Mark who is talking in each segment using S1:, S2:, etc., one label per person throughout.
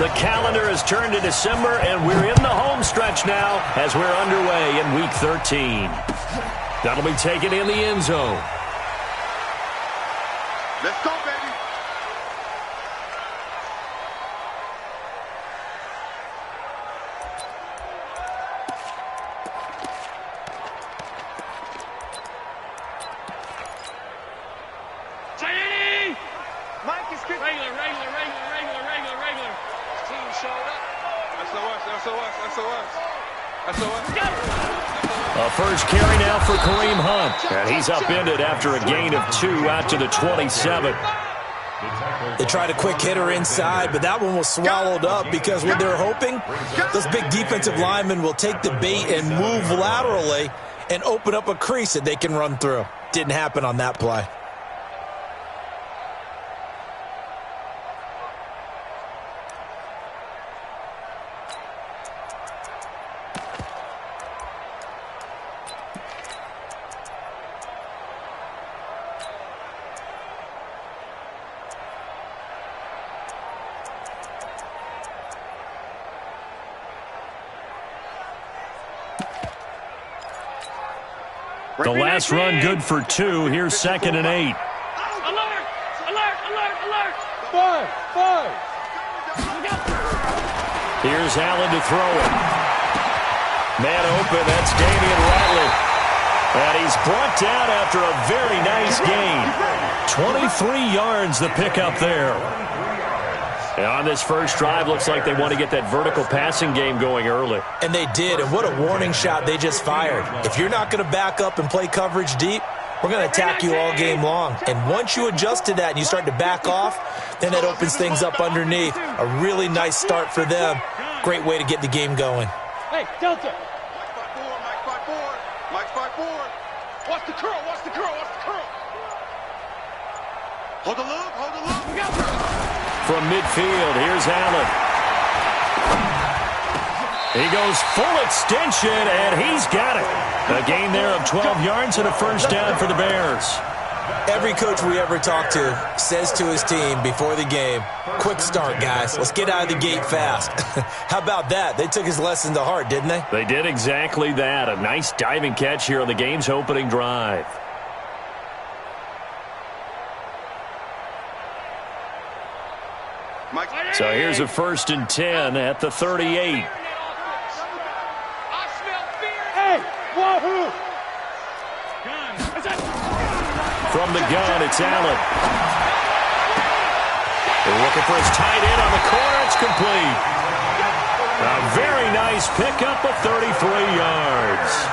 S1: The calendar has turned to December, and we're in the home stretch now as we're underway in Week 13. That'll be taken in the end zone.
S2: Let's go, baby.
S3: Mike is good. Regular. Team showed up.
S2: SOS.
S1: A first carry now for Kareem Hunt. And he's upended after a gain of 2 out to the 27.
S4: They tried a quick hitter inside, but that one was swallowed up because what they're hoping, those big defensive linemen will take the bait and move laterally and open up a crease that they can run through. Didn't happen on that play.
S1: The last run good for 2. Here's 2nd and 8.
S3: Alert!
S2: 5.
S1: Here's Allen to throw it. Man open, that's Damian Ratley. And he's brought down after a very nice gain. 23 yards the pickup there. And on this first drive, looks like they want to get that vertical passing game going early.
S4: And they did, and what a warning shot they just fired. If you're not going to back up and play coverage deep, we're going to attack you all game long. And once you adjust to that and you start to back off, then that opens things up underneath. A really nice start for them. Great way to get the game going.
S3: Hey, Delta.
S2: Mike 5-4.
S3: Watch the curl.
S2: Hold the look.
S1: From midfield, here's Allen. He goes full extension, and he's got it. A gain there of 12 yards and a first down for the Bears.
S4: Every coach we ever talk to says to his team before the game, quick start, guys. Let's get out of the gate fast. How about that? They took his lesson to heart, didn't they?
S1: They did exactly that. A nice diving catch here on the game's opening drive. So here's a 1st and 10 at the 38.
S3: Hey, wahoo!
S1: From the gun, it's Allen. They're looking for his tight end on the corner. It's complete. A very nice pickup of 33 yards.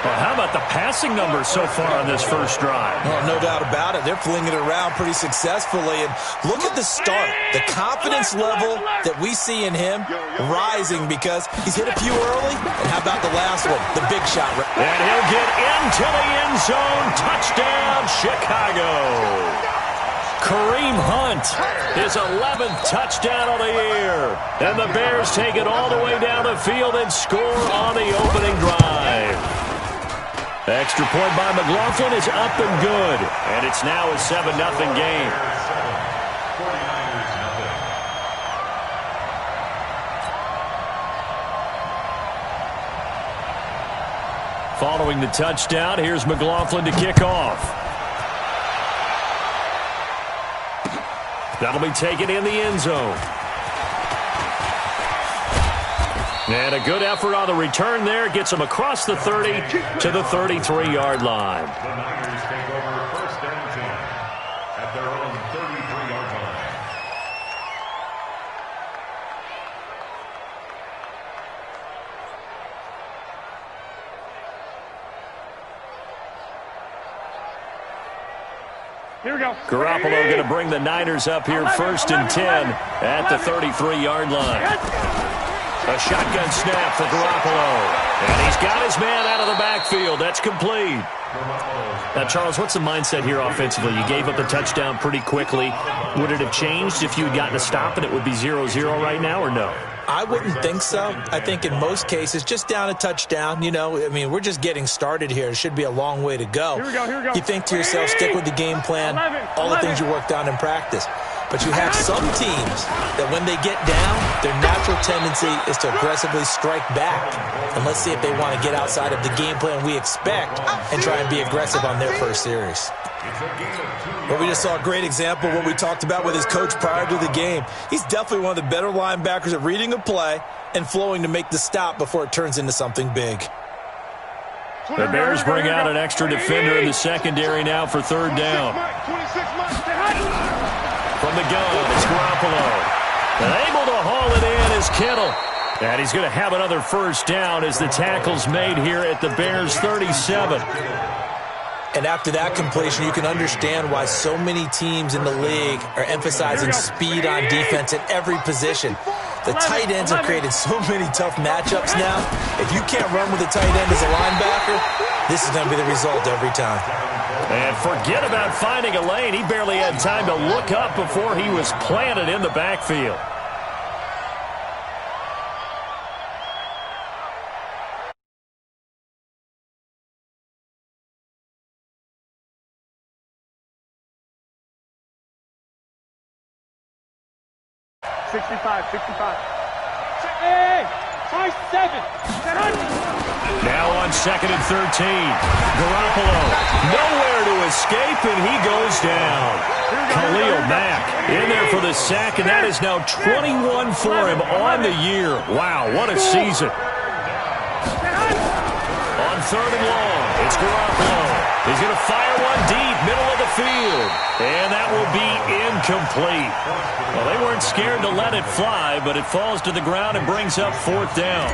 S1: Well, how about the passing numbers so far on this first drive?
S4: Well, no doubt about it. They're flinging it around pretty successfully. And look at the start. The confidence level that we see in him rising because he's hit a few early. And how about the last one? The big shot.
S1: And he'll get into the end zone. Touchdown, Chicago. Kareem Hunt, his 11th touchdown of the year. And the Bears take it all the way down the field and score on the opening drive. Extra point by McLaughlin is up and good. And it's now a 7-0 game. Following the touchdown, here's McLaughlin to kick off. That'll be taken in the end zone. And a good effort on the return there. Gets him across the 30 to the 33-yard line.
S5: The Niners take over 1st and 10 at their own 33-yard line.
S3: Here we go.
S1: Garoppolo going to bring the Niners up here 1st and 10 at the 33-yard line. A shotgun snap for Garoppolo. And he's got his man out of the backfield. That's complete. Now, Charles, what's the mindset here offensively? You gave up the touchdown pretty quickly. Would it have changed if you had gotten a stop and it would be 0-0 right now, or no?
S4: I wouldn't think so. I think in most cases, just down a touchdown, you know, I mean, we're just getting started here. It should be a long way to go.
S3: Here we go.
S4: You think to yourself, stick with the game plan, all the things you worked on in practice. But you have some teams that when they get down, their natural tendency is to aggressively strike back. And let's see if they want to get outside of the game plan we expect and try and be aggressive on their first series. Well, we just saw a great example of what we talked about with his coach prior to the game. He's definitely one of the better linebackers at reading a play and flowing to make the stop before it turns into something big.
S1: The Bears bring out an extra defender in the secondary now for third down. From the gun, it's Garoppolo. And able to haul it in is Kittle. And he's going to have another first down as the tackle's made here at the Bears' 37.
S4: And after that completion, you can understand why so many teams in the league are emphasizing speed on defense at every position. The tight ends have created so many tough matchups now. If you can't run with a tight end as a linebacker, this is going to be the result every time.
S1: And forget about finding a lane. He barely had time to look up before he was planted in the backfield. Now on 2nd and 13. Garoppolo nowhere to escape, and he goes down. Khalil Mack in there for the sack, and that is now 21 for him on the year. Wow, what a season. On 3rd and long, it's Garoppolo. He's going to fire one deep, middle of the field. And that will be incomplete. Well, they weren't scared to let it fly, but it falls to the ground and brings up 4th down.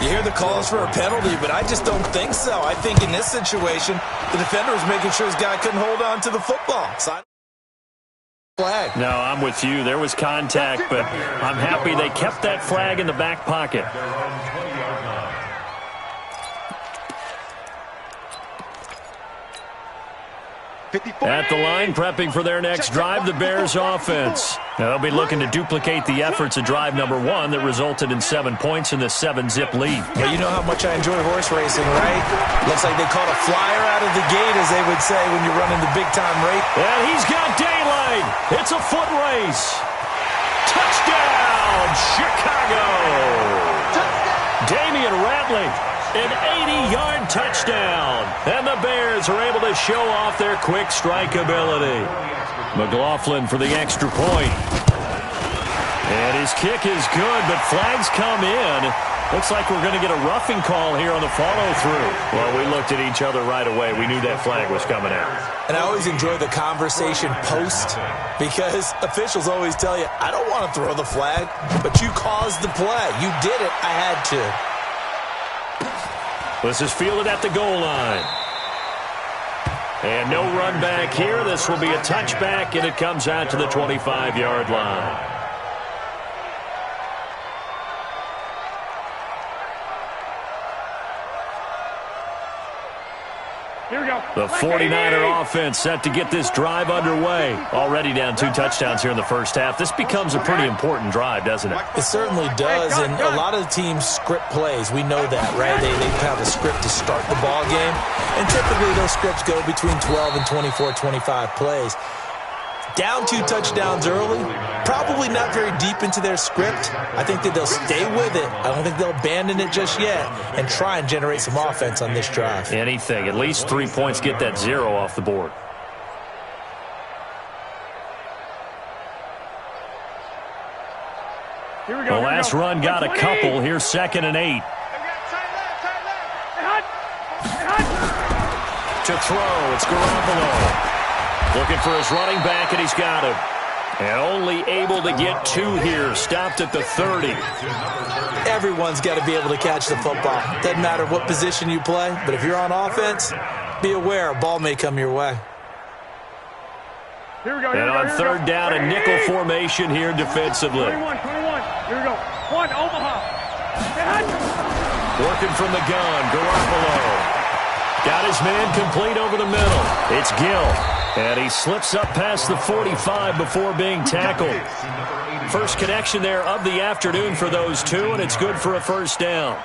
S4: You hear the calls for a penalty, but I just don't think so. I think in this situation, the defender was making sure his guy couldn't hold on to the football. Flag.
S1: No, I'm with you. There was contact, but I'm happy they kept that flag in the back pocket. At the line, prepping for their next drive, the Bears offense. Now, they'll be looking to duplicate the efforts of drive number 1 that resulted in 7 points in the 7-zip lead.
S4: Well, you know how much I enjoy horse racing, right? Looks like they caught a flyer out of the gate, as they would say when you're running the big-time race.
S1: And he's got daylight. It's a foot race. Touchdown, Chicago. Damian Ratley. An 80-yard touchdown. And the Bears are able to show off their quick strike ability. McLaughlin for the extra point. And his kick is good, but flags come in. Looks like we're going to get a roughing call here on the follow-through. Well, we looked at each other right away. We knew that flag was coming out.
S4: And I always enjoy the conversation post because officials always tell you, I don't want to throw the flag, but you caused the play. You did it. I had to.
S1: This is fielded at the goal line. And no run back here. This will be a touchback, and it comes out to the 25-yard line.
S3: Here we go.
S1: The 49er offense set to get this drive underway. Already down 2 touchdowns here in the first half. This becomes a pretty important drive, doesn't it?
S4: It certainly does, and a lot of the teams script plays. We know that, right? They have a script to start the ball game, and typically those scripts go between 12 and 24, 25 plays. Down 2 touchdowns early, probably not very deep into their script. I think that they'll stay with it. I don't think they'll abandon it just yet and try and generate some offense on this drive.
S1: Anything. At least 3 points, get that 0 off the board.
S3: Here we go.
S1: The last run got a couple. Here's 2nd and 8. To throw, it's Garoppolo. Looking for his running back, and he's got him. And only able to get 2 here. Stopped at the 30.
S4: Everyone's got to be able to catch the football. Doesn't matter what position you play, but if you're on offense, be aware a ball may come your way.
S3: Here we go.
S1: And on 3rd down, a nickel formation here defensively.
S3: 21. Here we go. 1, Omaha.
S1: Working from the gun, Garoppolo. Got his man complete over the middle. It's Gill. And he slips up past the 45 before being tackled. First connection there of the afternoon for those two, and it's good for a first down.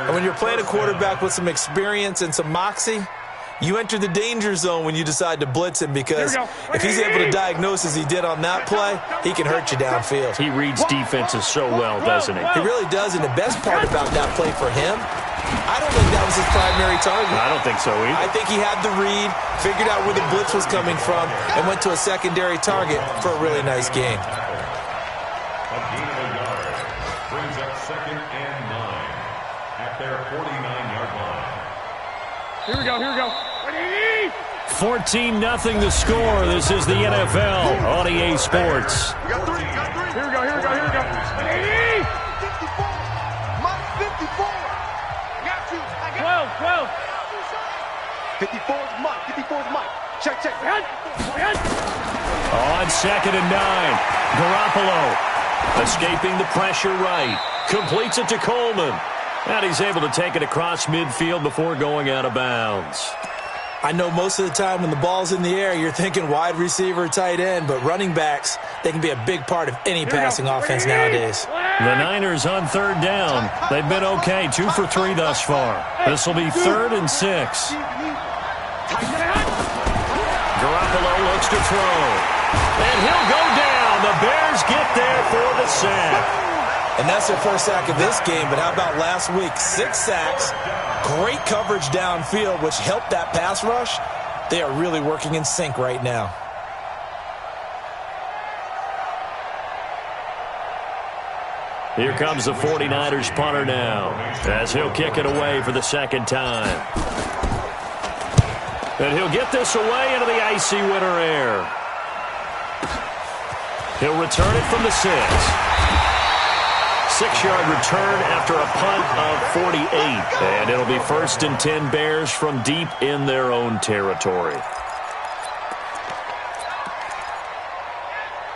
S4: And when you're playing a quarterback with some experience and some moxie, You enter the danger zone when you decide to blitz him because if he's able to diagnose as he did on that play, he can hurt you downfield.
S1: He reads defenses so well, doesn't he?
S4: He really does, and the best part about that play for him, I don't think that was his primary target.
S1: I don't think so either.
S4: I think he had the read, figured out where the blitz was coming from, and went to a secondary target for a really nice gain.
S5: A gain of a yard brings up 2nd and 9 at their 49-yard line.
S3: Here we go, here we go.
S1: 14-0 the score. This is the NFL on EA Sports.
S2: We got three, we got three.
S3: Here we go, here we go, here we go.
S2: 54. Mike, 54. Got you. I got
S3: 12.
S2: 54 is Mike. 54 is Mike. Check.
S1: On 2nd and 9. Garoppolo escaping the pressure right. Completes it to Coleman. And he's able to take it across midfield before going out of bounds.
S4: I know most of the time when the ball's in the air, you're thinking wide receiver, tight end, but running backs, they can be a big part of any passing offense nowadays.
S1: The Niners on 3rd down. They've been okay, 2 for 3 thus far. This will be 3rd and 6. Garoppolo looks to throw. And he'll go down. The Bears get there for the sack.
S4: And that's their first sack of this game, but how about last week? 6 sacks, great coverage downfield, which helped that pass rush. They are really working in sync right now.
S1: Here comes the 49ers punter now, as he'll kick it away for the 2nd time. And he'll get this away into the icy winter air. He'll return it from the 6. 6-yard return after a punt of 48. And it'll be 1st and 10 Bears from deep in their own territory.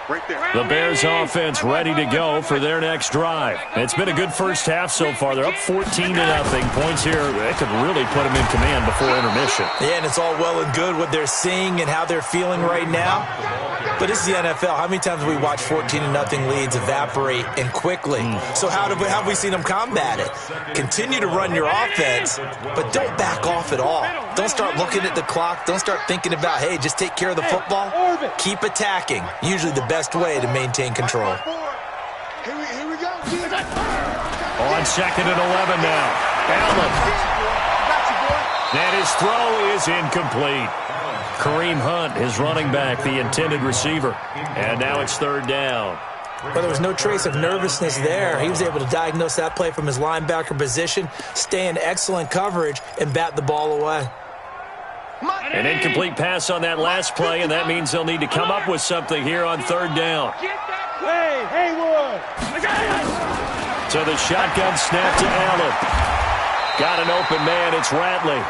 S2: Right there.
S1: The Bears offense ready to go for their next drive. It's been a good first half so far. They're up 14-0. Points here, they could really put them in command before intermission.
S4: Yeah, and it's all well and good what they're seeing and how they're feeling right now. But this is the NFL. How many times have we watched 14-0 leads evaporate and quickly? So how have we seen them combat it? Continue to run your offense, but don't back off at all. Don't start looking at the clock. Don't start thinking about, hey, just take care of the football. Keep attacking. Usually the best way to maintain control.
S2: Here we go.
S1: On 2nd and 11 now. Allen.
S2: Got you, boy.
S1: And his throw is incomplete. Kareem Hunt, his running back, the intended receiver. And now it's 3rd down.
S4: Well, there was no trace of nervousness there. He was able to diagnose that play from his linebacker position, stay in excellent coverage, and bat the ball away.
S1: An incomplete pass on that last play, and that means they'll need to come up with something here on 3rd down.
S3: Hey, Haywood.
S1: So the shotgun snap to Allen. Got an open man, it's Ratley.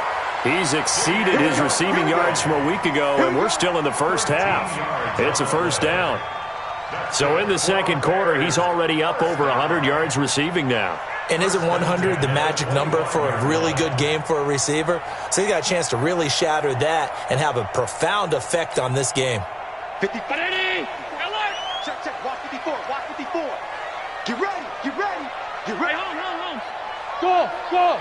S1: He's exceeded his receiving yards from a week ago, and we're still in the first half. It's a 1st down. So in the 2nd quarter, he's already up over 100 yards receiving now.
S4: And isn't 100 the magic number for a really good game for a receiver? So he got a chance to really shatter that and have a profound effect on this game.
S2: 50. Check. Walk 54. Walk 54. Get ready.
S3: Home. Go.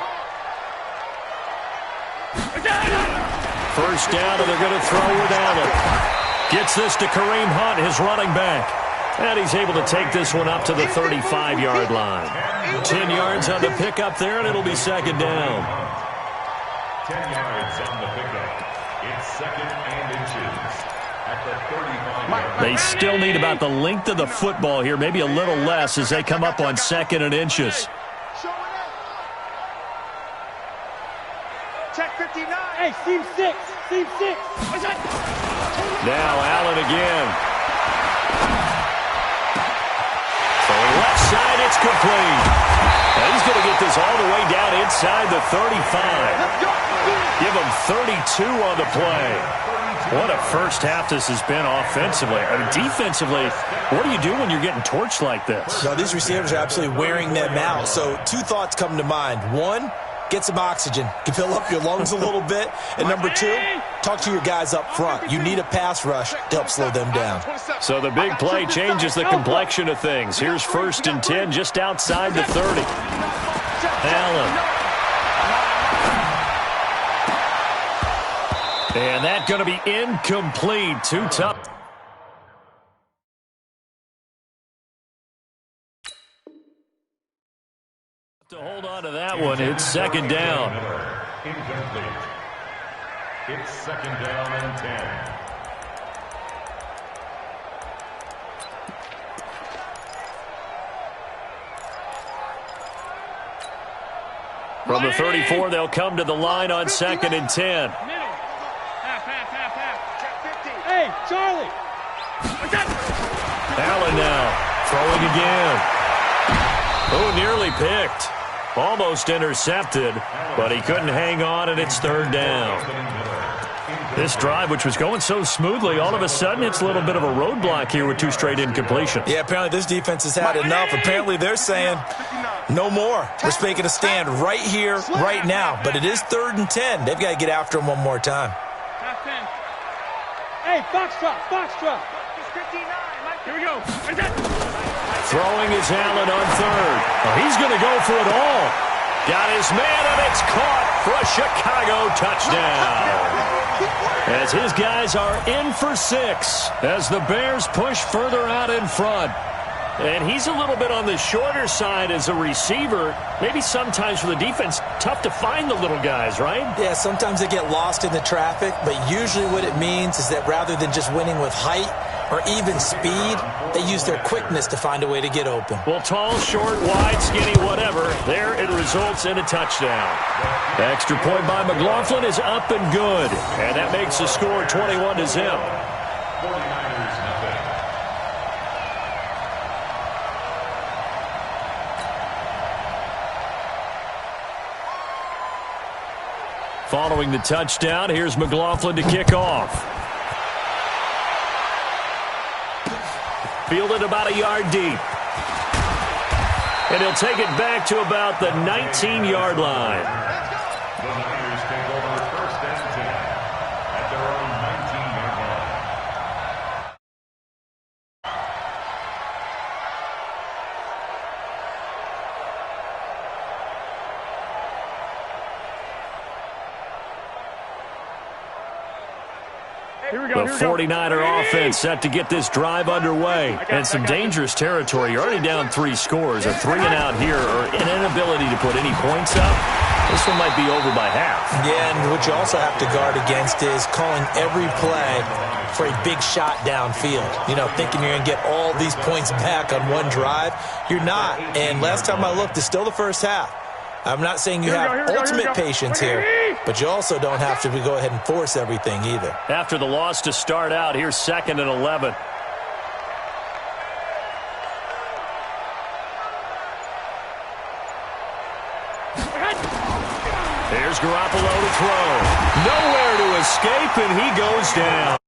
S1: 1st down, and they're going to throw with Allen. Gets this to Kareem Hunt, his running back. And he's able to take this one up to the 35-yard line. 10 yards on the pickup there, and it'll be 2nd down.
S5: 10 yards on the pickup. It's 2nd and inches at the 35-yard line.
S1: They still need about the length of the football here, maybe a little less as they come up on 2nd and inches.
S2: Check 59.
S3: Hey, seam 6.
S1: Now Allen again. Throwing left side, it's complete. Now he's going to get this all the way down inside the 35. Give him 32 on the play. What a first half this has been offensively. I mean, defensively, what do you do when you're getting torched like this?
S4: No, these receivers are absolutely wearing them out. So 2 thoughts come to mind. 1, get some oxygen. You fill up your lungs a little bit. And number 2, talk to your guys up front. You need a pass rush to help slow them down.
S1: So the big play changes the complexion of things. Here's 1st and 10 just outside the 30. Allen. And that's going to be incomplete. Too tough. To hold on to that one. It's second down.
S5: Incomplete. It's second down and 10.
S1: From the 34, they'll come to the line on second and 10.
S3: Hey, Charlie.
S1: Allen now throwing again. Oh, nearly picked. Almost intercepted, but he couldn't hang on, and it's third down. This drive, which was going so smoothly, all of a sudden it's a little bit of a roadblock here with 2 straight incompletions.
S4: Yeah, apparently this defense has had enough. Apparently they're saying no more. We're making a stand right here, right now. But it is third and 10. They've got to get after him one more time.
S3: Hey, Foxtrot, Foxtrot. Here we go.
S1: Throwing is Allen on third. Oh, he's going to go for it all. Got his man, and it's caught for a Chicago touchdown. As his guys are in for 6 as the Bears push further out in front. And he's a little bit on the shorter side as a receiver. Maybe sometimes for the defense, tough to find the little guys, right?
S4: Yeah, sometimes they get lost in the traffic, but usually what it means is that rather than just winning with height or even speed, they use their quickness to find a way to get open.
S1: Well, tall, short, wide, skinny, whatever, there it results in a touchdown. The extra point by McLaughlin is up and good, and that makes the score 21-0.
S5: 49ers nothing.
S1: Following the touchdown, here's McLaughlin to kick off. Fielded about a yard deep. And he'll take it back to about the 19-yard line.
S5: The Niners take over first and 10 at their own 19-yard line.
S1: The 49er offense set to get this drive underway. And some dangerous territory. You're already down 3 scores. A 3 and out here, or an inability to put any points up. This one might be over by half.
S4: Yeah, and what you also have to guard against is calling every play for a big shot downfield. You know, thinking you're going to get all these points back on one drive. You're not. And last time I looked, it's still the first half. I'm not saying you have ultimate patience here, but you also don't have to go ahead and force everything either.
S1: After the loss to start out, here's second and 11. Here's Garoppolo to throw. Nowhere to escape, and he goes down.